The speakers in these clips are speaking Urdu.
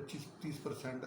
25-30%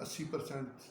80%,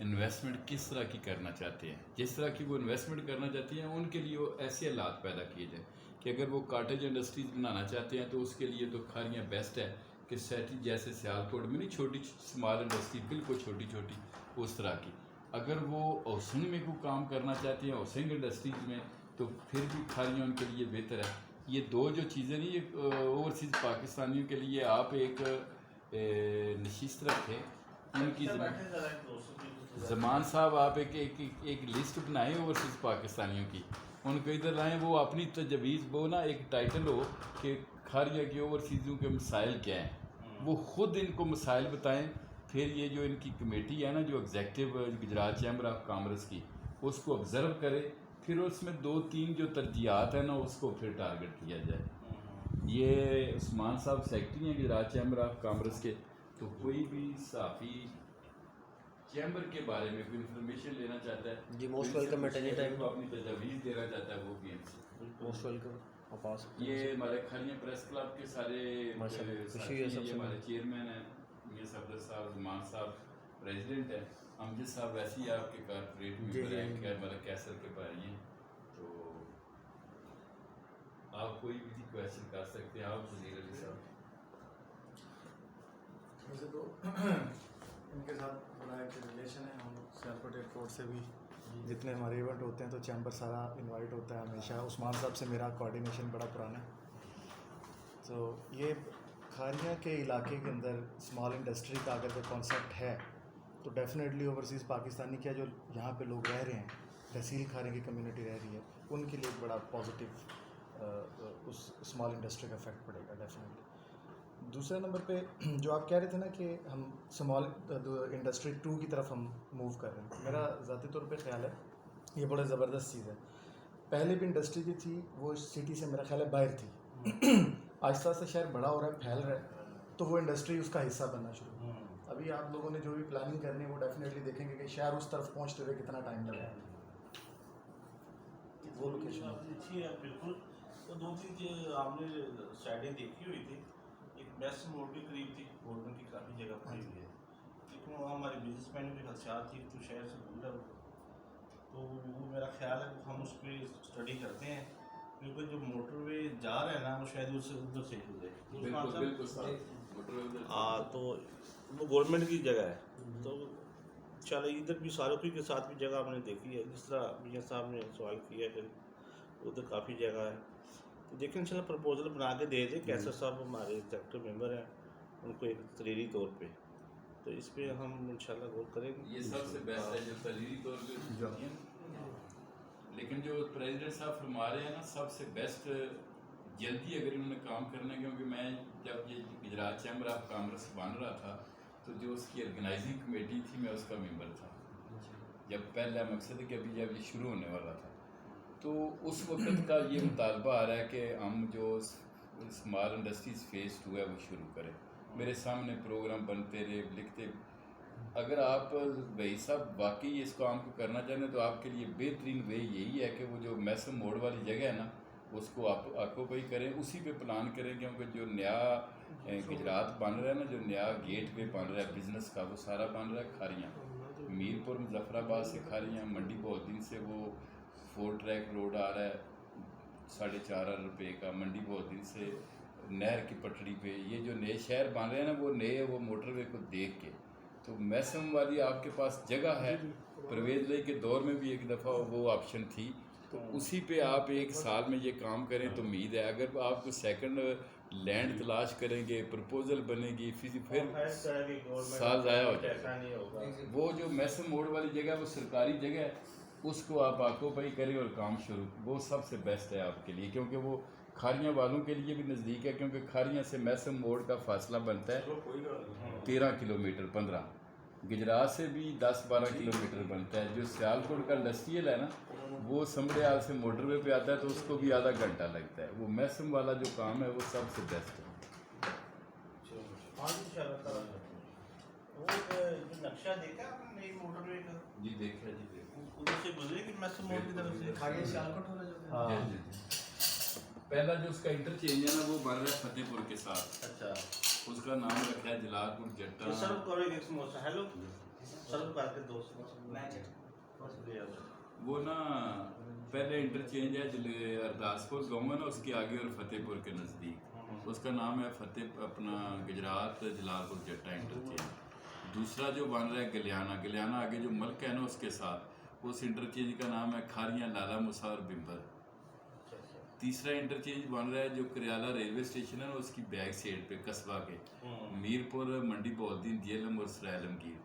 انویسٹمنٹ کس طرح کی کرنا چاہتے ہیں. جس طرح کی وہ انویسٹمنٹ کرنا چاہتے ہیں ان کے لیے وہ ایسے حالات پیدا کیے جائیں کہ اگر وہ کاٹیج انڈسٹریز بنانا چاہتے ہیں تو اس کے لیے تو کھاریاں بیسٹ ہے کہ سیٹی جیسے سیالکوٹ میں نہیں چھوٹی اسمال انڈسٹری بالکل چھوٹی چھوٹی اس طرح کی. اگر وہ ہاؤسنگ میں کوئی کام کرنا چاہتے ہیں ہاؤسنگ انڈسٹریز میں تو پھر بھی کھاریاں ان کے لیے بہتر ہے. یہ دو جو چیزیں نہیں یہ اوورسیز پاکستانیوں کے لیے آپ ایک نشست رکھیں ان کی. زمان صاحب آپ ایک لسٹ بنائیں اوورسیز پاکستانیوں کی, ان کو ادھر لائیں, وہ اپنی تجویز وہ نا ایک ٹائٹل ہو کہ کھاریہ کے اوورسیزوں کے مسائل کیا ہیں, وہ خود ان کو مسائل بتائیں. پھر یہ جو ان کی کمیٹی ہے نا جو executive Gujarat chamber of commerce کی, اس کو آبزرو کرے, پھر اس میں 2-3 جو ترجیحات ہیں نا اس کو پھر ٹارگٹ کیا جائے. یہ عثمان صاحب سیکٹری ہیں گجرات چیمبر آف کامرس کے, تو کوئی بھی صحافی چیمبر کے بارے میں کوئی انفارمیشن لینا چاہتا ہے جی most welcome at any time, اپنی تجاویز دینا چاہتا ہے وہ بھی ان سے موسٹ ویلکم. آپ آ سکتے ہیں. یہ ہمارے کھاریاں پریس کلب کے سارے خوشی ہے سب سے. ہمارے چیئرمین ہیں میاں صفدر صاحب, زمان صاحب پریزیڈنٹ ہیں, امجد صاحب ویسے ہی آپ کے کارپوریٹ ممبر ہیں ہمارے کیسر کے بھائی ہیں. تو آپ کوئی بھی کویشچن کر سکتے ہیں. آپ وزیر علی صاحب ویسے تو ان کے ساتھ بڑا ایک ریلیشن ہے, ہم لوگ سیالکوٹ ایئرپورٹ سے بھی جتنے ہمارے ایونٹ ہوتے ہیں تو چیمبر سارا انوائٹ ہوتا ہے ہمیشہ. عثمان صاحب سے میرا کوآرڈینیشن بڑا پرانا ہے. تو یہ کھاریاں کے علاقے کے اندر اسمال انڈسٹری کا اگر کوئی کانسیپٹ ہے تو ڈیفینیٹلی اوورسیز پاکستانی کیا جو یہاں پہ لوگ رہ رہے ہیں, تحصیل کھاریاں کی کمیونٹی رہ رہی ہے, ان کے لیے ایک بڑا پازیٹیو اس اسمال انڈسٹری کا افیکٹ پڑے گا ڈیفینیٹلی. دوسرے نمبر پہ جو آپ کہہ رہے تھے نا کہ ہم اسمال انڈسٹری 2 کی طرف ہم موو کر رہے ہیں, میرا ذاتی طور پہ خیال ہے یہ بڑا زبردست چیز ہے. پہلے بھی انڈسٹری جو تھی وہ سٹی سے میرا خیال ہے باہر تھی, آہستہ آہستہ شہر بڑا ہو رہا ہے, پھیل رہا ہے, تو وہ انڈسٹری اس کا حصہ بننا شروع. ابھی آپ لوگوں نے جو بھی پلاننگ کرنی ہے وہ ڈیفینیٹلی دیکھیں گے کہ شہر اس طرف پہنچتے ہوئے کتنا ٹائم لگا ہے. وہ لوکیشن اچھی ہے بالکل. تو 2-3 چیز آپ نے سائڈیں دیکھی ہوئی تھی, ایک بیسٹ موڑ کے قریب تھی, گورنمنٹ کی کافی جگہ پڑی ہوئی ہے, لیکن وہاں ہمارے بزنس مین بھی خدشات تھی تو شہر سے دور ہے, تو وہ میرا خیال ہے کہ ہم اس پہ اسٹڈی کرتے ہیں, کیونکہ جو موٹر وے جا رہا ہے نا وہ شاید ادھر سے گزرے. ہاں تو وہ گورنمنٹ کی جگہ ہے, تو چلے ادھر بھی ساروکی کے ساتھ بھی جگہ ہم نے دیکھی ہے, جس طرح میاں صاحب نے سوال کیا کہ ادھر کافی جگہ ہے, تو دیکھیں ان شاء اللہ پرپوزل بنا کے دے دیں. کیسر صاحب ہمارے ایگزیکٹو ممبر ہیں, ان کو ایک تحریری طور پہ, تو اس پہ ہم انشاءاللہ غور کریں گے. یہ سب سے بیسٹ ہے جو تحریری طور پہ, لیکن جو پریزیڈنٹ صاحب فرما رہے ہیں نا سب سے بیسٹ جلدی اگر انہوں نے کام کرنا ہے, کیونکہ میں جب یہ گجرات چیمبر آف کامرس بن رہا تھا تو جو اس کی آرگنائزنگ کمیٹی تھی میں اس کا ممبر تھا. جب پہلا مقصد ہے کہ ابھی جب یہ شروع ہونے والا تھا تو اس وقت کا یہ مطالبہ آ رہا ہے کہ ہم جو اسمال انڈسٹریز فیز 2 ہے وہ شروع کریں. میرے سامنے پروگرام بنتے رہے, لکھتے. اگر آپ بھائی صاحب واقعی اس کام کو کرنا چاہیں تو آپ کے لیے بہترین وے یہی ہے کہ وہ جو میسم موڑ والی جگہ ہے نا اس کو آپ آکوپائی کریں, اسی پہ پلان کریں, کیونکہ جو نیا گجرات بن رہا ہے نا, جو نیا گیٹ وے بن رہا ہے بزنس کا, وہ سارا بن رہا ہے کھاریاں, میر پور مظفر آباد سے کھاریاں, منڈی بہت سے وہ 4 ٹریک روڈ آ رہا ہے 4.5 روپے کا, منڈی بہت سے نہر کی پٹڑی پہ یہ جو نئے شہر بن رہے ہیں نا وہ نئے وہ موٹر وے کو دیکھ کے. تو میسم والی آپ کے پاس جگہ ہے, پرویز لائی کے دور میں بھی ایک دفعہ وہ آپشن تھی, تو اسی پہ آپ 1 سال میں یہ کام کریں تو امید ہے. اگر آپ کو سیکنڈ لینڈ تلاش کریں گے, پرپوزل بنے گی, پھر سال ضائع ہو جائے گا. وہ جو میسم موڑ والی جگہ وہ سرکاری جگہ ہے, اس کو آپ آکوپائی کریں اور کام شروع, وہ سب سے بیسٹ ہے آپ کے لیے, کیونکہ وہ کھاریاں والوں کے لیے بھی نزدیک ہے, کیونکہ کھاریاں سے میسم موڑ کا فاصلہ بنتا ہے 13 کلومیٹر 15, گجرات سے بھی 10-12 کلومیٹر بنتا ہے. جو سیالکوٹ کا انڈسٹریل ہے نا وہ سمڑیال سے موٹر وے پہ آتا ہے تو اس کو بھی آدھا گھنٹہ لگتا ہے. وہ میسم والا جو کام ہے وہ سب سے بیسٹ ہے. نقشہ دیکھا آپ نے نئی موٹر وے کا؟ جی دیکھا, جی دیکھا, ادھر سے گزرے کہ میسم موڑ کی طرف سے آگے سیالکوٹ ہو رہا ہے. جی جی. پہلا جو اس کا انٹرچینج ہے نا وہ بن رہا ہے فتح پور کے ساتھ. اچھا, اس کا نام رکھا ہے جلال پور جٹا. سر کرو ایک سموسا. ہیلو سر کر کے دوست وہ نا پہلے انٹرچینج ہے ارداسپور گاؤں ہے نا اس کے آگے اور فتح پور کے نزدیک، اس کا نام ہے فتح اپنا گجرات جلال پور جٹا انٹرچینج۔ دوسرا جو بن رہا ہے گلیانہ آگے جو ملک ہے نا اس کے ساتھ، اس انٹرچینج کا نام ہے کھاریاں لالہ موسیٰ اور بمبر۔ تیسرا انٹرچینج بن رہا ہے جو کریالہ ریلوے اسٹیشن ہے نا اس کی بیک سائڈ پہ قصبہ کے، میرپور منڈی بہالدین جیلم اور سرائے عالمگیر۔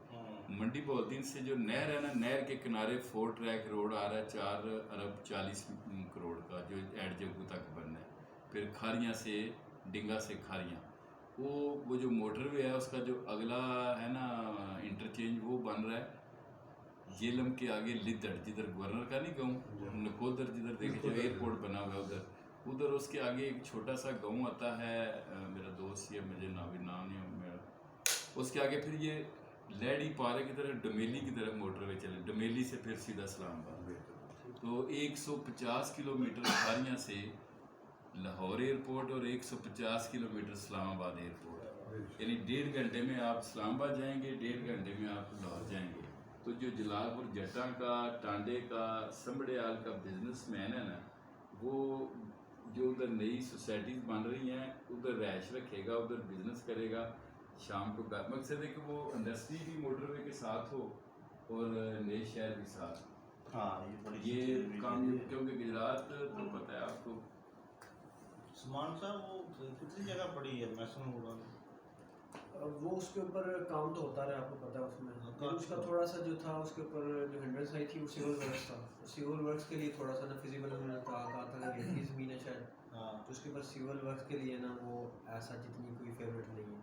منڈی بہالدین سے جو نہر ہے نا، نہر کے کنارے 4 ٹریک روڈ آ رہا ہے 4 ارب 40 کروڑ کا، جو ایڈ جگو تک بننا ہے۔ پھر کھاریاں سے ڈنگا سے کھاریاں، وہ جو موٹر وے ہے اس کا جو اگلا ہے نا انٹرچینج وہ بن رہا ہے جیلم کے آگے لدڑ، جدھر گورنر کا نہیں گاؤں نکودر، جدھر دیکھیں جو ایئرپورٹ بنا ہوا ہے ادھر اس کے آگے ایک چھوٹا سا گاؤں آتا ہے، میرا دوست یا مجھے نام نہیں میرا، اس کے آگے پھر یہ لیڈی پارے کی طرف ڈمیلی کی طرف موٹر وے چلے، ڈمیلی سے پھر سیدھا اسلام آباد۔ تو 150 کلومیٹر کھاریاں سے لاہور ایئرپورٹ اور 150 کلومیٹر اسلام آباد ایئرپورٹ، یعنی 1.5 گھنٹے میں آپ اسلام آباد جائیں گے، 1.5 گھنٹے میں آپ لاہور جائیں گے۔ تو جو جلال پور جٹا کا، ٹانڈے کا، سمبڑیال کا بزنس مین ہے نا، وہ جو ادھر نئی سوسائٹیز بن رہی ہیں ادھر رہائش رکھے گا، ادھر بزنس کرے گا، شام کو مقصد ہے کہ وہ انڈسٹری بھی موٹر وے کے ساتھ ہو اور نئے شہر بھی ساتھ۔ ہاں یہ کام کیونکہ گجرات تو پتہ ہے آپ کو، سمان صاحب وہ کتنی جگہ پڑی ہے میں سن رہا ہوں، وہ اس کے اوپر کام تو ہوتا رہا، آپ کو پتا ہے اس میں اس کا تھوڑا سا جو تھا اس کے اوپر جو ہینڈلس آئی تھی وہ سیول ورکس تھا، سیول ورکس کے لیے تھوڑا سا نا فیزیبل انہوں نے کہا تھا کہ ریتلی زمین ہے شاید، تو اس کے اوپر سیول ورکس کے لیے نا وہ ایسا جتنی کوئی فیوریٹ نہیں ہے،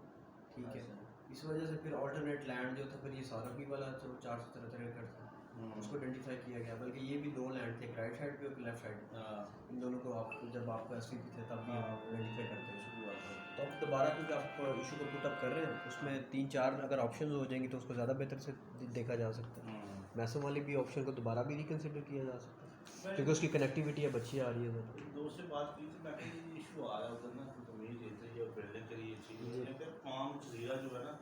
ٹھیک ہے، اس وجہ سے پھر آلٹرنیٹ لینڈ جو تھا پھر یہ سارفی والا جو 473 ایکڑ تھا اس کو آئیڈینٹیفائی کیا گیا، بلکہ یہ بھی 2 لینڈ تھے، ایک رائٹ سائڈ پہ اور لیفٹ سائڈ، ان دونوں کو آپ جب آپ کو ایس پی پی تھے تب آئیڈینٹیفائی کرتے ہیں۔ تو اب دوبارہ کیونکہ آپ ایشو کو پٹ اپ کر رہے ہیں، اس میں 3-4 اگر آپشنز ہو جائیں گی تو اس کو زیادہ بہتر سے دیکھا جا سکتا ہے، میسم والی بھی آپشن کو دوبارہ بھی ریکنسیڈر کیا جا سکتا ہے کیونکہ اس کی کنیکٹیوٹی اب اچھی آ رہی ہے ادھر۔ دوست سے بات کی تھی میں کہ یہ ایشو آ رہا ہے ادھر نا، تو یہ دیتے ہیں بلڈنگ کے لیے چیز ہے، عام جزیرہ جو ہے نا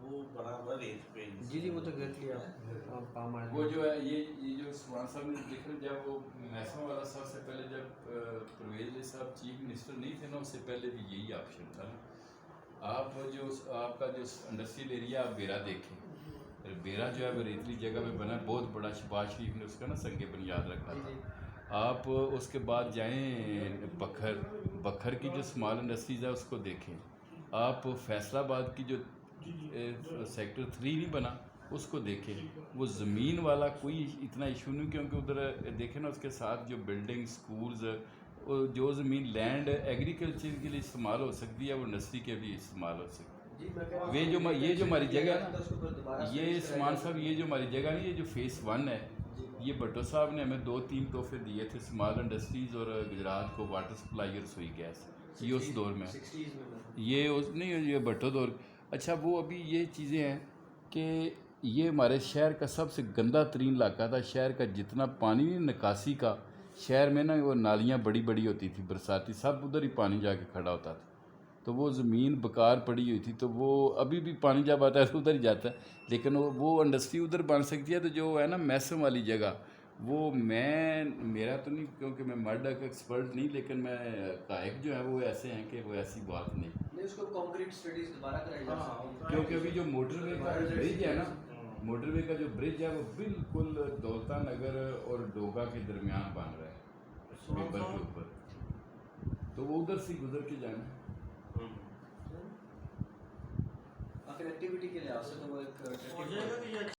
وہ بنا ہوا ریت پہ، جی وہ تو ایگزیکٹلی آپ کام آئے وہ جو ہے یہ جو سبحان صاحب نے ذکر، جب وہ میسم والا سب سے پہلے جب پرویز علی صاحب چیف منسٹر نہیں تھے نا، اس سے پہلے بھی یہی آپشن تھا نا۔ آپ کا جو انڈسٹریل ایریا آپ بیرا دیکھیں، بیرا جو ہے وہ ریتلی جگہ میں بنا ہے، بہت بڑا، شہباز شریف نے اس کا نا سنگ بنیاد رکھا تھا۔ آپ اس کے بعد جائیں بکھر کی جو اسمال انڈسٹریز ہے اس کو دیکھیں، آپ فیصل آباد کی جو سیکٹر 3 نہیں بنا اس کو دیکھیں، وہ زمین والا کوئی اتنا ایشو نہیں، کیونکہ ادھر دیکھیں نا اس کے ساتھ جو بلڈنگ، سکولز، جو زمین لینڈ ایگریکلچر کے لیے استعمال ہو سکتی ہے وہ انڈسٹری کے بھی استعمال ہو سکتی ہے۔ یہ جو ہماری جگہ ہے نا، یہ سمان صاحب یہ جو ہماری جگہ نہیں، یہ جو فیس 1 ہے، یہ بھٹو صاحب نے ہمیں 2-3 تحفے دیے تھے، اسمال انڈسٹریز اور گجرات کو واٹر سپلائی اور سوئی گیس، یہ اس دور میں، یہ بھٹو دور۔ اچھا وہ ابھی یہ چیزیں ہیں کہ یہ ہمارے شہر کا سب سے گندہ ترین علاقہ تھا، شہر کا جتنا پانی نکاسی کا، شہر میں نا وہ نالیاں بڑی بڑی ہوتی تھی برساتی، سب ادھر ہی پانی جا کے کھڑا ہوتا تھا، تو وہ زمین بکار پڑی ہوئی تھی، تو وہ ابھی بھی پانی جب آتا ہے تو ادھر ہی جاتا ہے، لیکن وہ انڈسٹری ادھر بن سکتی ہے۔ تو جو ہے نا میسم والی جگہ، وہ میرا تو نہیں، کیونکہ میں مرڈک ایکسپرٹ نہیں، لیکن میں حقائق جو ہے وہ ایسے ہیں کہ وہ ایسی بات نہیں، اس کو کانکریٹ سٹڈیز دوبارہ کرائی جا سکتی ہے، کیونکہ ابھی جو موٹر وے کا برج ہے نا، موٹر وے کا جو برج ہے وہ بالکل دولتا نگر اور ڈوگا کے درمیان بن رہا ہے، پیپر کے اوپر، تو وہ ادھر سے گزر کے جانا ہے۔ کنیکٹیوٹی کے لحاظ سے تو وہ ایک